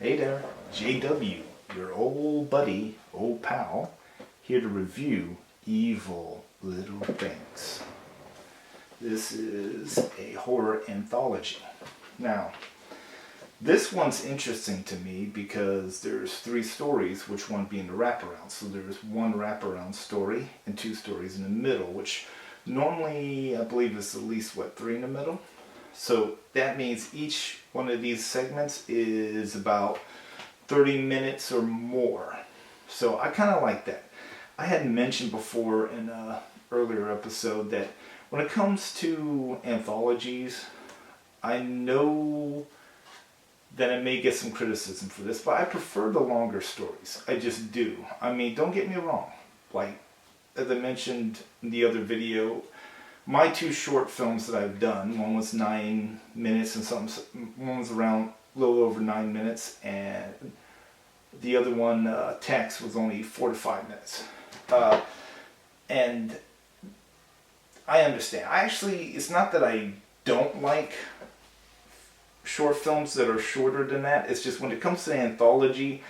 Hey there, JW, your old buddy, old pal, here to review Evil Little Things. This is a horror anthology. Now, this one's interesting to me because there's 3 stories, which one being the wraparound. So there's one wraparound story and 2 stories in the middle, which normally I believe is at least, 3 in the middle? So that means each one of these segments is about 30 minutes or more. So I kind of like that. I had mentioned before in an earlier episode that when it comes to anthologies, I know that I may get some criticism for this, but I prefer the longer stories. I just do. I mean, don't get me wrong. Like, as I mentioned in the other video, my 2 short films that I've done, one was 9 minutes and something, one was around a little over 9 minutes, and the other one, Text, was only 4 to 5 minutes. And I understand. It's not that I don't like short films that are shorter than that. It's just when it comes to anthology,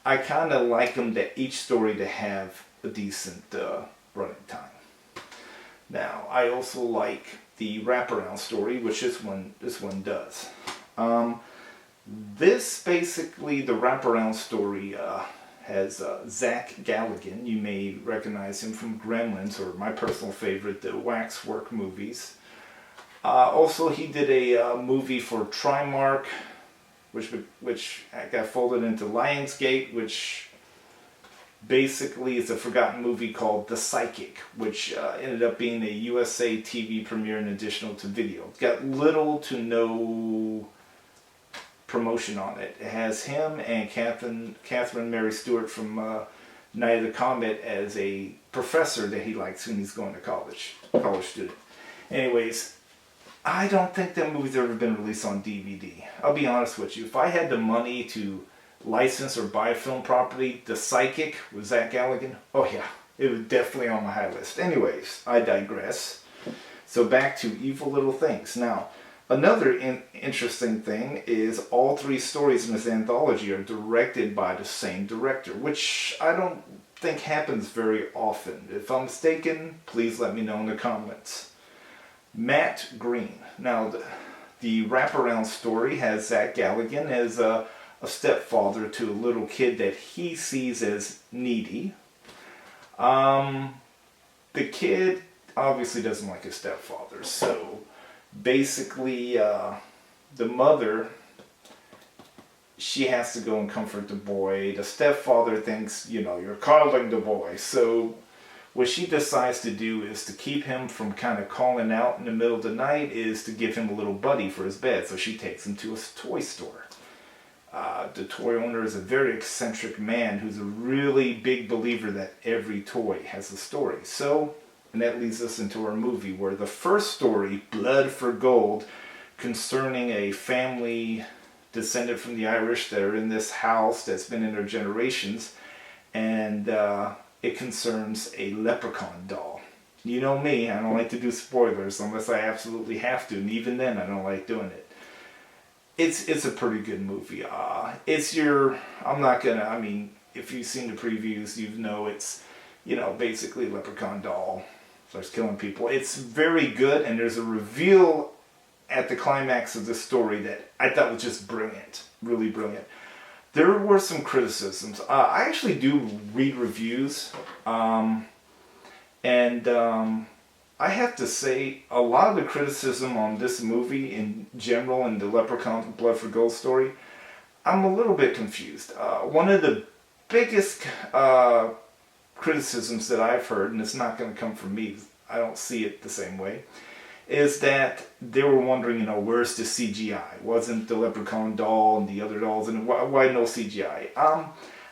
I kind of like them that each story to have a decent running time. Now, I also like the wraparound story, which this one does. This basically, the wraparound story has Zach Galligan. You may recognize him from Gremlins, or my personal favorite, the Waxwork movies. Also, he did a movie for Trimark, which got folded into Lionsgate, which basically is a forgotten movie called The Psychic, which ended up being a USA TV premiere and additional to video. It's got little to no promotion on it. It has him and Catherine Mary Stewart from Night of the Comet as a professor that he likes when he's going to college student. Anyways, I don't think that movie's ever been released on DVD. I'll be honest with you. If I had the money to license or buy a film property, The Psychic with Zach Galligan, oh yeah, it was definitely on my high list. Anyways, I digress. So back to Evil Little Things. Now, another interesting thing is all 3 stories in this anthology are directed by the same director, which I don't think happens very often. If I'm mistaken, please let me know in the comments. Matt Green. Now, the wraparound story has Zach Galligan as a stepfather to a little kid that he sees as needy. The kid obviously doesn't like his stepfather, so basically the mother, she has to go and comfort the boy. The stepfather thinks, you're coddling the boy. So what she decides to do is to keep him from kind of calling out in the middle of the night is to give him a little buddy for his bed. So she takes him to a toy store. The toy owner is a very eccentric man who's a really big believer that every toy has a story. So, and that leads us into our movie, where the first story, Blood for Gold, concerning a family descended from the Irish that are in this house that's been in their generations, and it concerns a leprechaun doll. You know me, I don't like to do spoilers unless I absolutely have to, and even then I don't like doing it. It's a pretty good movie. If you've seen the previews, it's, basically a leprechaun doll starts killing people. It's very good, and there's a reveal at the climax of the story that I thought was just brilliant, really brilliant. There were some criticisms. I actually do read reviews, and I have to say, a lot of the criticism on this movie in general and the Leprechaun Blood for Gold story, I'm a little bit confused. One of the biggest criticisms that I've heard, and it's not going to come from me, I don't see it the same way, is that they were wondering, where's the CGI? Wasn't the leprechaun doll and the other dolls, and why no CGI?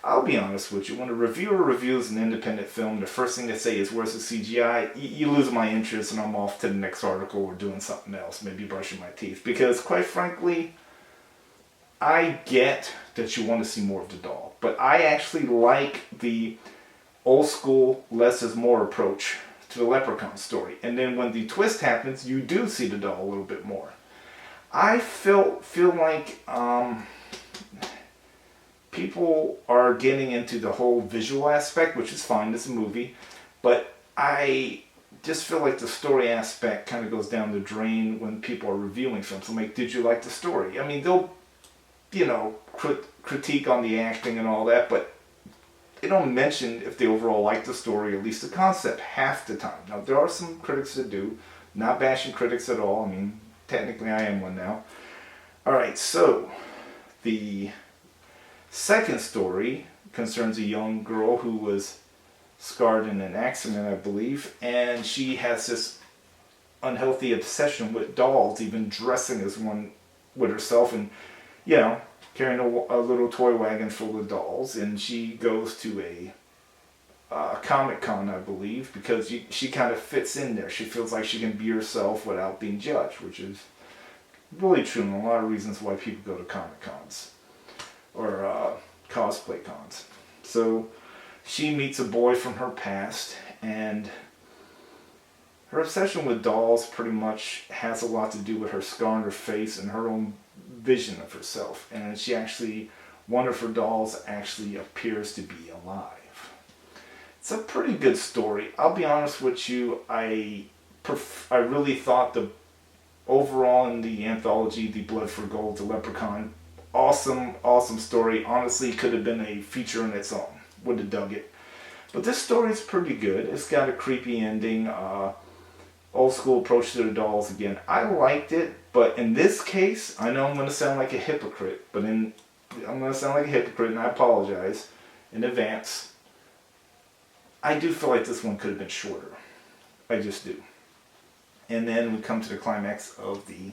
I'll be honest with you, when a reviewer reviews an independent film, the first thing they say is, where's the CGI? You lose my interest and I'm off to the next article or doing something else, maybe brushing my teeth. Because quite frankly, I get that you want to see more of the doll, but I actually like the old school less is more approach to the leprechaun story. And then when the twist happens, you do see the doll a little bit more. I feel like people are getting into the whole visual aspect, which is fine, it's a movie, but I just feel like the story aspect kind of goes down the drain when people are reviewing films. I'm like, did you like the story? I mean, they'll, critique on the acting and all that, but they don't mention if they overall like the story, at least the concept, half the time. Now, there are some critics that do, not bashing critics at all. I mean, technically I am one now. Alright, so the second story concerns a young girl who was scarred in an accident, I believe, and she has this unhealthy obsession with dolls, even dressing as one with herself, and carrying a little toy wagon full of dolls. And she goes to a Comic Con, I believe, because she kind of fits in there. She feels like she can be herself without being judged, which is really true, and a lot of reasons why people go to Comic Cons or cosplay cons. So she meets a boy from her past, and her obsession with dolls pretty much has a lot to do with her scar on her face and her own vision of herself. And one of her dolls actually appears to be alive. It's a pretty good story. I'll be honest with you, I really thought the overall in the anthology, The Blood for Gold, The Leprechaun, awesome story. Honestly, could have been a feature in its own. Would have dug it. But this story is pretty good. It's got a creepy ending, old school approach to the dolls again. I liked it, but in this case, I know I'm going to sound like a hypocrite, and I apologize in advance. I do feel like this one could have been shorter. I just do. And then we come to the climax of the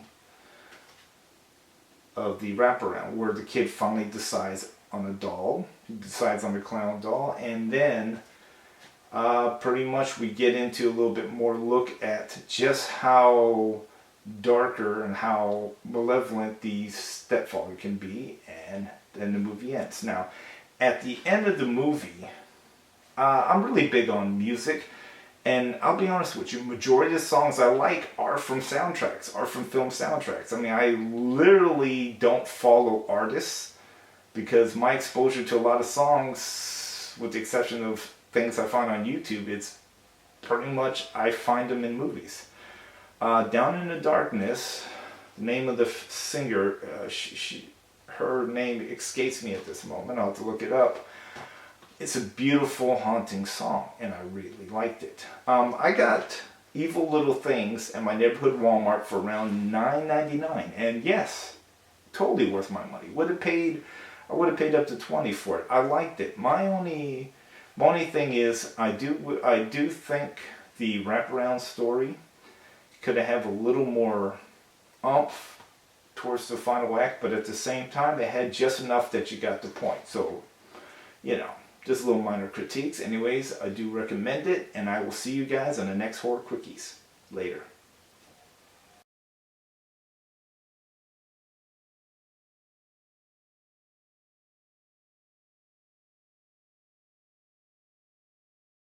wraparound, where the kid finally decides on a doll. He decides on the clown doll, and then pretty much we get into a little bit more look at just how darker and how malevolent the stepfather can be, and then the movie ends. Now, at the end of the movie, I'm really big on music, and I'll be honest with you, majority of the songs I like are from film soundtracks. I mean, I literally don't follow artists, because my exposure to a lot of songs, with the exception of things I find on YouTube, it's pretty much I find them in movies. Down in the Darkness, the name of the singer, her name escapes me at this moment. I'll have to look it up. It's a beautiful, haunting song, and I really liked it. I got Evil Little Things at my neighborhood Walmart for around $9.99, and yes, totally worth my money. I would have paid up to $20 for it. I liked it. My only thing is, I do think the wraparound story could have a little more oomph towards the final act, but at the same time, it had just enough that you got the point. So, just little minor critiques. Anyways, I do recommend it, and I will see you guys on the next Horror Quickies. Later.